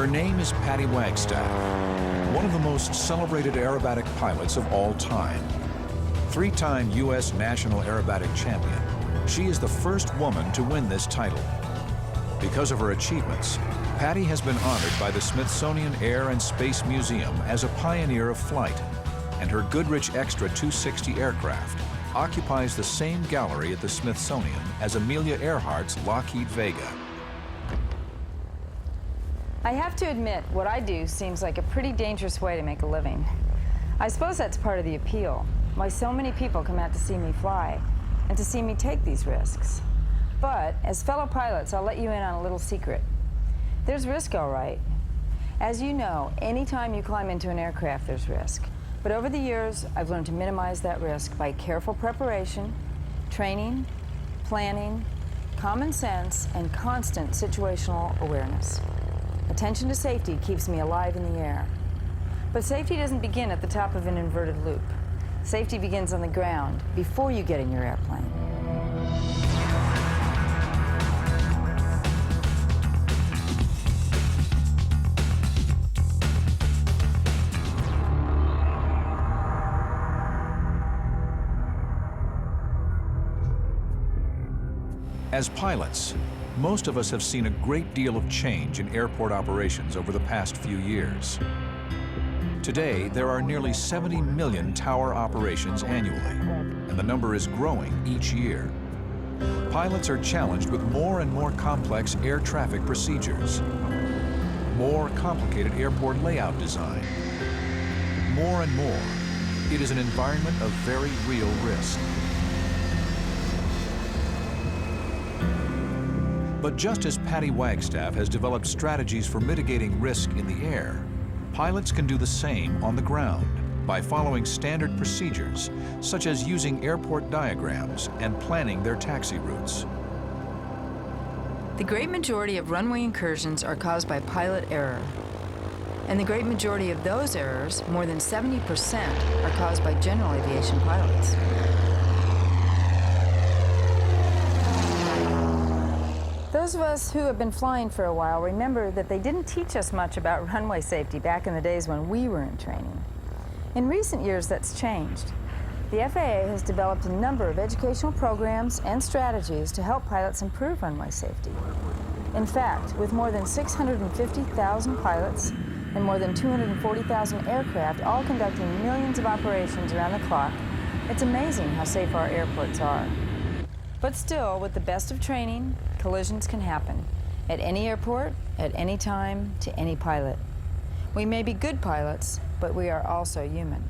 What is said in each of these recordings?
name is Patty Wagstaff, one of the most celebrated aerobatic pilots of all time. Three-time U.S. National Aerobatic Champion, she is the first woman to win this title. Because of her achievements, Patty has been honored by the Smithsonian Air and Space Museum as a pioneer of flight, and her Goodrich Extra 260 aircraft occupies the same gallery at the Smithsonian as Amelia Earhart's Lockheed Vega. I have to admit, what I do seems like a pretty dangerous way to make a living. I suppose that's part of the appeal, why so many people come out to see me fly and to see me take these risks. But as fellow pilots, I'll let you in on a little secret. There's risk, all right. As you know, anytime you climb into an aircraft, there's risk. But over the years, I've learned to minimize that risk by careful preparation, training, planning, common sense, and constant situational awareness. Attention to safety keeps me alive in the air. But safety doesn't begin at the top of an inverted loop. Safety begins on the ground before you get in your airplane. As pilots, most of us have seen a great deal of change in airport operations over the past few years. Today, there are nearly 70 million tower operations annually, and the number is growing each year. Pilots are challenged with more and more complex air traffic procedures, more complicated airport layout design. More and more, it is an environment of very real risk. But just as Patty Wagstaff has developed strategies for mitigating risk in the air, pilots can do the same on the ground by following standard procedures, such as using airport diagrams and planning their taxi routes. The great majority of runway incursions are caused by pilot error. And the great majority of those errors, more than 70%, are caused by general aviation pilots. Those of us who have been flying for a while remember that they didn't teach us much about runway safety back in the days when we were in training. In recent years, that's changed. The FAA has developed a number of educational programs and strategies to help pilots improve runway safety. In fact, with more than 650,000 pilots and more than 240,000 aircraft all conducting millions of operations around the clock, it's amazing how safe our airports are. But still, with the best of training, collisions can happen at any airport, at any time, to any pilot. We may be good pilots, but we are also human.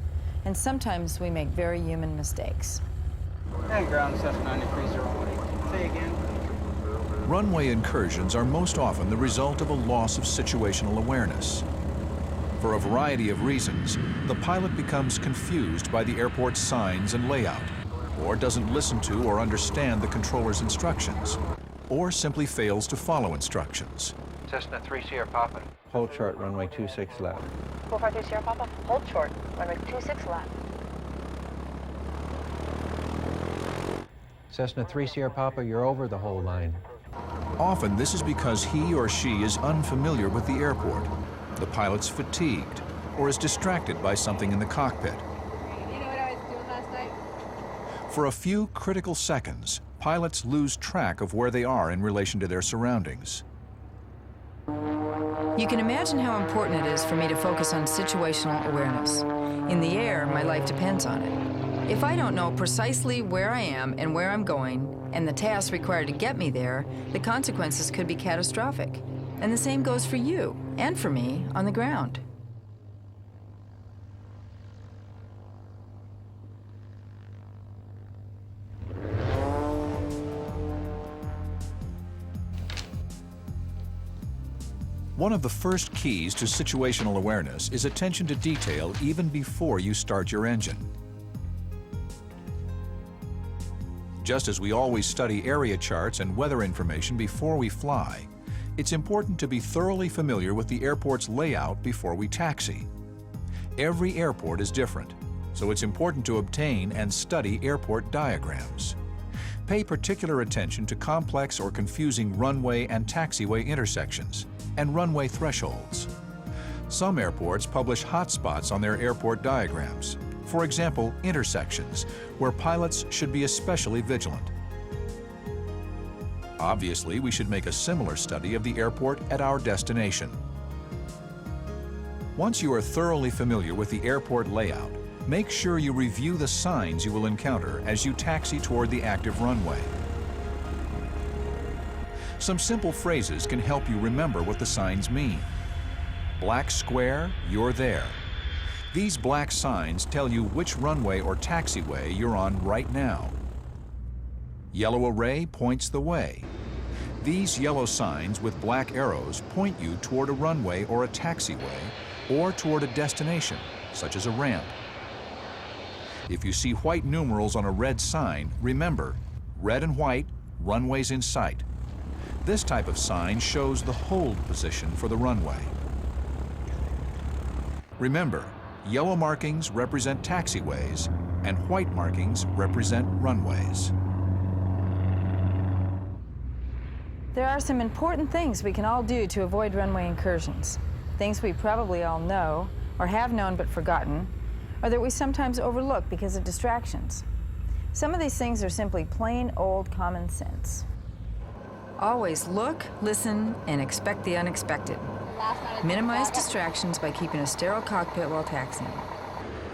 And sometimes we make very human mistakes. And ground Cessna 9308. Say again. Runway incursions are most often the result of a loss of situational awareness. For a variety of reasons, the pilot becomes confused by the airport's signs and layout, or doesn't listen to or understand the controller's instructions, or simply fails to follow instructions. Cessna 3 Sierra Papa. Hold short, runway 26 left. 453 Sierra Papa, hold short, runway 26 left. Cessna 3 Sierra Papa, you're over the whole line. Often this is because he or she is unfamiliar with the airport, the pilot's fatigued, or is distracted by something in the cockpit. You know what I was doing last night? For a few critical seconds, pilots lose track of where they are in relation to their surroundings. You can imagine how important it is for me to focus on situational awareness. In the air, my life depends on it. If I don't know precisely where I am and where I'm going, and the tasks required to get me there, the consequences could be catastrophic. And the same goes for you, and for me, on the ground. One of the first keys to situational awareness is attention to detail even before you start your engine. Just as we always study area charts and weather information before we fly, it's important to be thoroughly familiar with the airport's layout before we taxi. Every airport is different, so it's important to obtain and study airport diagrams. Pay particular attention to complex or confusing runway and taxiway intersections, and runway thresholds. Some airports publish hotspots on their airport diagrams. For example, intersections, where pilots should be especially vigilant. Obviously, we should make a similar study of the airport at our destination. Once you are thoroughly familiar with the airport layout, make sure you review the signs you will encounter as you taxi toward the active runway. Some simple phrases can help you remember what the signs mean. Black square, you're there. These black signs tell you which runway or taxiway you're on right now. Yellow array points the way. These yellow signs with black arrows point you toward a runway or a taxiway, or toward a destination, such as a ramp. If you see white numerals on a red sign, remember, red and white, runways in sight. This type of sign shows the hold position for the runway. Remember, yellow markings represent taxiways, and white markings represent runways. There are some important things we can all do to avoid runway incursions. Things we probably all know, or have known but forgotten, or that we sometimes overlook because of distractions. Some of these things are simply plain old common sense. Always look, listen, and expect the unexpected. Minimize distractions by keeping a sterile cockpit while taxiing.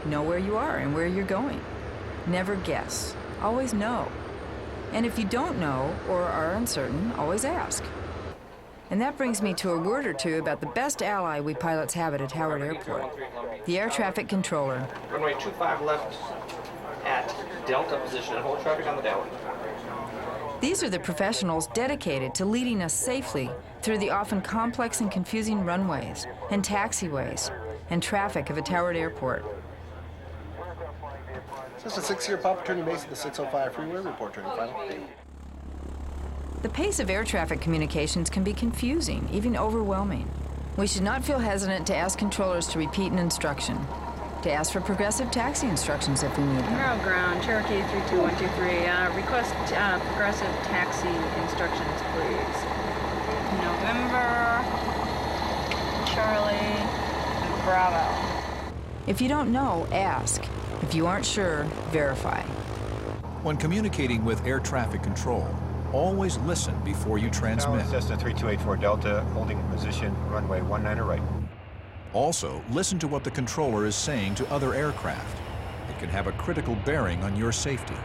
Know where you are and where you're going. Never guess. Always know. And if you don't know or are uncertain, always ask. And that brings me to a word or two about the best ally we pilots have at a Howard Airport, the air traffic controller. Runway 25 left at Delta position and hold traffic on the Delta. These are the professionals dedicated to leading us safely through the often complex and confusing runways and taxiways and traffic of a Howard Airport. Cessna 6 Sierra Papa turning base at the 605 freeway. Report turning final. The pace of air traffic communications can be confusing, even overwhelming. We should not feel hesitant to ask controllers to repeat an instruction, to ask for progressive taxi instructions if we need them. Narrow ground, Cherokee 32123. Request progressive taxi instructions, please. November, Charlie, Bravo. If you don't know, ask. If you aren't sure, verify. When communicating with air traffic control, always listen before you transmit. Cessna 3284 Delta, holding position, runway 19 right. Also, listen to what the controller is saying to other aircraft. It can have a critical bearing on your safety.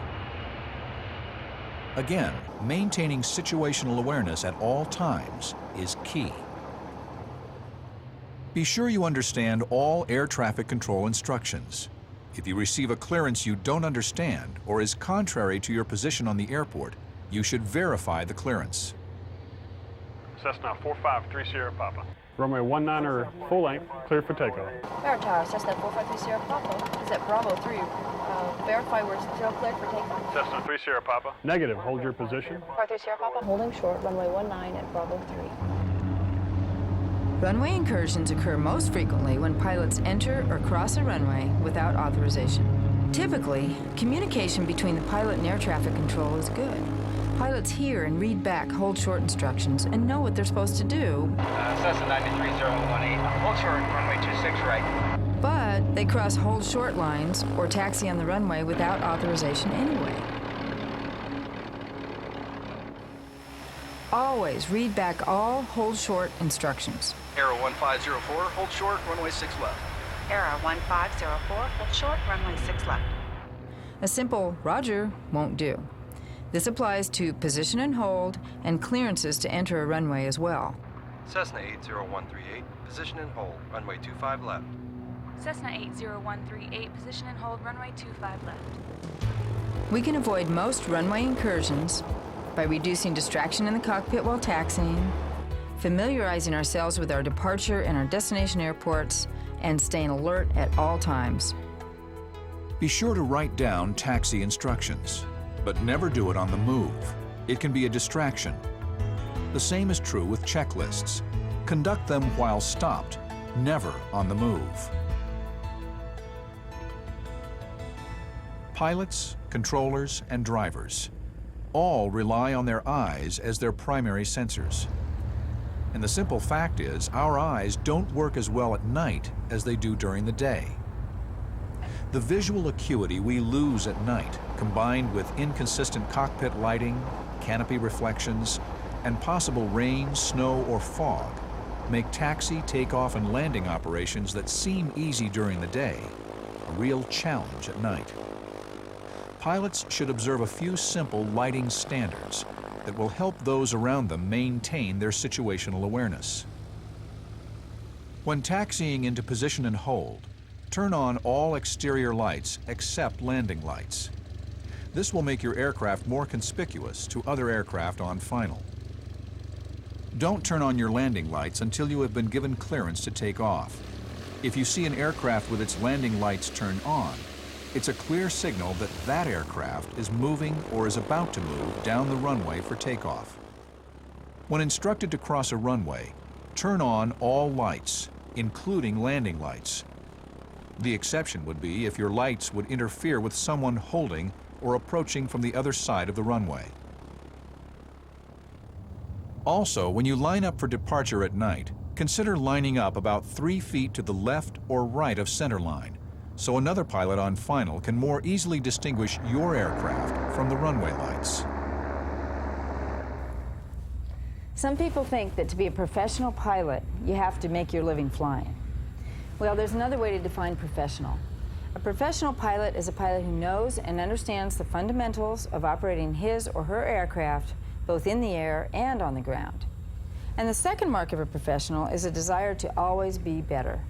Again, maintaining situational awareness at all times is key. Be sure you understand all air traffic control instructions. If you receive a clearance you don't understand or is contrary to your position on the airport, you should verify the clearance. Cessna 453 Sierra Papa. Runway 19er full length, clear for takeoff. Tower Tower, Cessna 453 Sierra Papa. Is at Bravo 3. Verify we're still cleared for takeoff. Cessna 3 Sierra Papa. Negative, hold your position. 453 Sierra Papa. Holding short, runway 19 at Bravo 3. Runway incursions occur most frequently when pilots enter or cross a runway without authorization. Typically, communication between the pilot and air traffic control is good. Pilots hear and read back hold short instructions and know what they're supposed to do. Cessna 93018, hold short, runway 26 right. But they cross hold short lines or taxi on the runway without authorization anyway. Always read back all hold short instructions. Arrow 1504, hold short, runway 6 left. Arrow 1504, hold short, runway 6 left. A simple Roger won't do. This applies to position and hold and clearances to enter a runway as well. Cessna 80138, position and hold, runway 25 left. Cessna 80138, position and hold, runway 25 left. We can avoid most runway incursions by reducing distraction in the cockpit while taxiing, familiarizing ourselves with our departure and our destination airports, and staying alert at all times. Be sure to write down taxi instructions, but never do it on the move. It can be a distraction. The same is true with checklists. Conduct them while stopped, never on the move. Pilots, controllers, and drivers all rely on their eyes as their primary sensors. And the simple fact is, our eyes don't work as well at night as they do during the day. The visual acuity we lose at night, combined with inconsistent cockpit lighting, canopy reflections, and possible rain, snow, or fog, make taxi, takeoff, and landing operations that seem easy during the day a real challenge at night. Pilots should observe a few simple lighting standards that will help those around them maintain their situational awareness. When taxiing into position and hold, turn on all exterior lights except landing lights. This will make your aircraft more conspicuous to other aircraft on final. Don't turn on your landing lights until you have been given clearance to take off. If you see an aircraft with its landing lights turned on, it's a clear signal that that aircraft is moving or is about to move down the runway for takeoff. When instructed to cross a runway, turn on all lights, including landing lights. The exception would be if your lights would interfere with someone holding or approaching from the other side of the runway. Also, when you line up for departure at night, consider lining up about 3 feet to the left or right of center line, so another pilot on final can more easily distinguish your aircraft from the runway lights. Some people think that to be a professional pilot, you have to make your living flying. Well, there's another way to define professional. A professional pilot is a pilot who knows and understands the fundamentals of operating his or her aircraft both in the air and on the ground. And the second mark of a professional is a desire to always be better.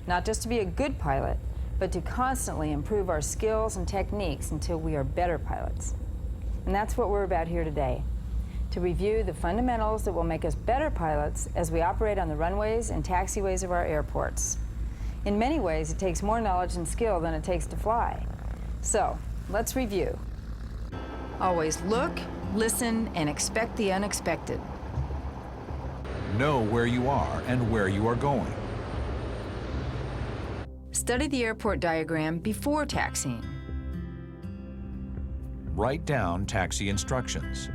Not just to be a good pilot, but to constantly improve our skills and techniques until we are better pilots. And that's what we're about here today, to review the fundamentals that will make us better pilots as we operate on the runways and taxiways of our airports. In many ways, it takes more knowledge and skill than it takes to fly. So, let's review. Always look, listen, and expect the unexpected. Know where you are and where you are going. Study the airport diagram before taxiing. Write down taxi instructions.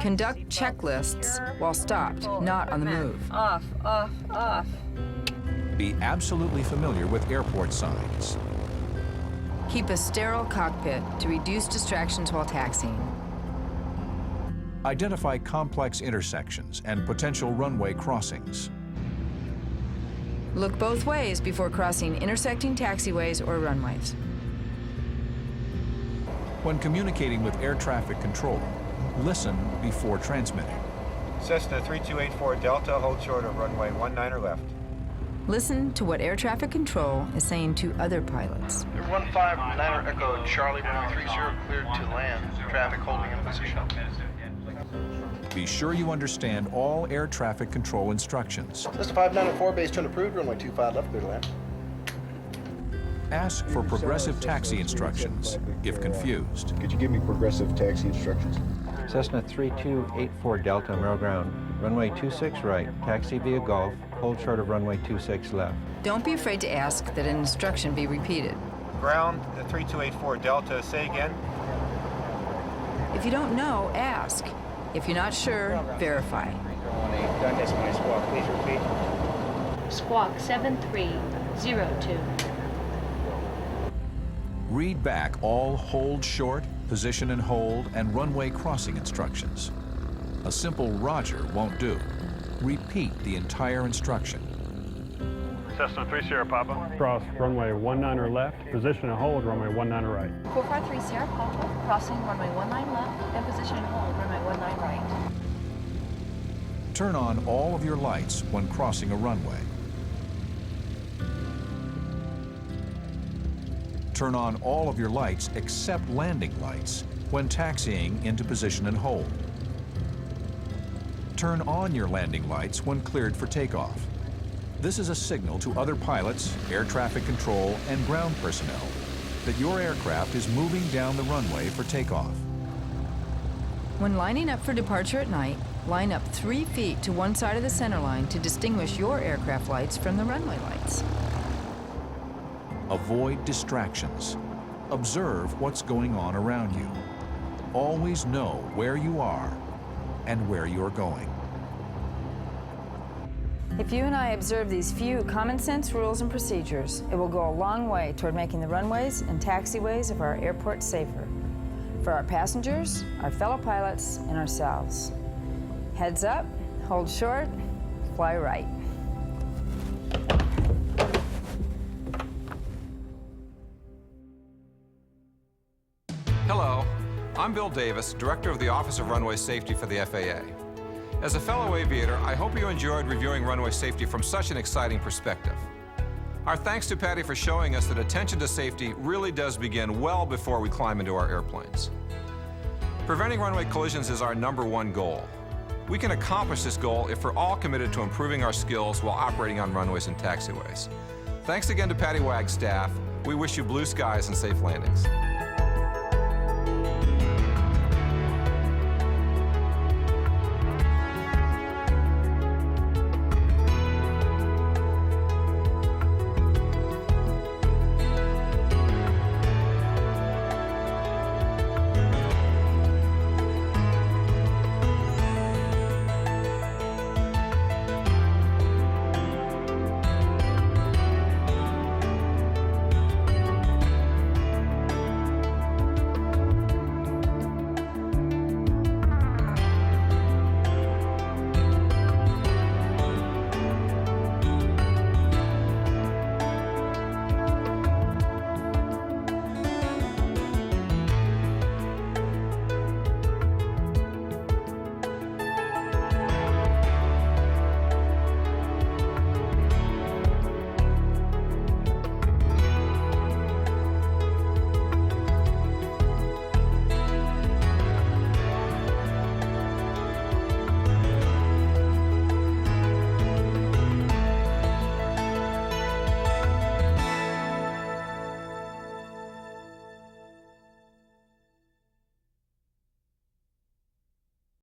Conduct checklists while stopped, not on the move. Off, off, off. Be absolutely familiar with airport signs. Keep a sterile cockpit to reduce distractions while taxiing. Identify complex intersections and potential runway crossings. Look both ways before crossing intersecting taxiways or runways. When communicating with air traffic control, listen before transmitting. Cessna 3284 Delta, hold short of runway 19 or left. Listen to what air traffic control is saying to other pilots. 15 Niner Echo Charlie 130 cleared to land. Traffic holding in position. Be sure you understand all air traffic control instructions. Cessna 594 base turn approved. Runway 25 left, clear to land. Ask for progressive taxi instructions if confused. Could you give me progressive taxi instructions? Cessna 3284 Delta, Merrill Ground. Runway 26 right, taxi via Gulf, hold short of runway 26 left. Don't be afraid to ask that an instruction be repeated. Ground, the 3284 Delta, say again. If you don't know, ask. If you're not sure, verify. Please repeat. Squawk 7302. Read back all hold short, position and hold, and runway crossing instructions. A simple roger won't do. Repeat the entire instruction. Cessna 3 Sierra Papa, cross runway 19 or left, position and hold runway 19 or right. 453 Sierra Papa, crossing runway 19 left, and position and hold runway 19 right. Turn on all of your lights when crossing a runway. Turn on all of your lights except landing lights when taxiing into position and hold. Turn on your landing lights when cleared for takeoff. This is a signal to other pilots, air traffic control, and ground personnel that your aircraft is moving down the runway for takeoff. When lining up for departure at night, line up 3 feet to one side of the center line to distinguish your aircraft lights from the runway lights. Avoid distractions. Observe what's going on around you. Always know where you are and where you're going. If you and I observe these few common sense rules and procedures, it will go a long way toward making the runways and taxiways of our airport safer for our passengers, our fellow pilots, and ourselves. Heads up, hold short, fly right. Hello, I'm Bill Davis, Director of the Office of Runway Safety for the FAA. As a fellow aviator, I hope you enjoyed reviewing runway safety from such an exciting perspective. Our thanks to Patty for showing us that attention to safety really does begin well before we climb into our airplanes. Preventing runway collisions is our #1 goal. We can accomplish this goal if we're all committed to improving our skills while operating on runways and taxiways. Thanks again to Patty Wagg's staff. We wish you blue skies and safe landings.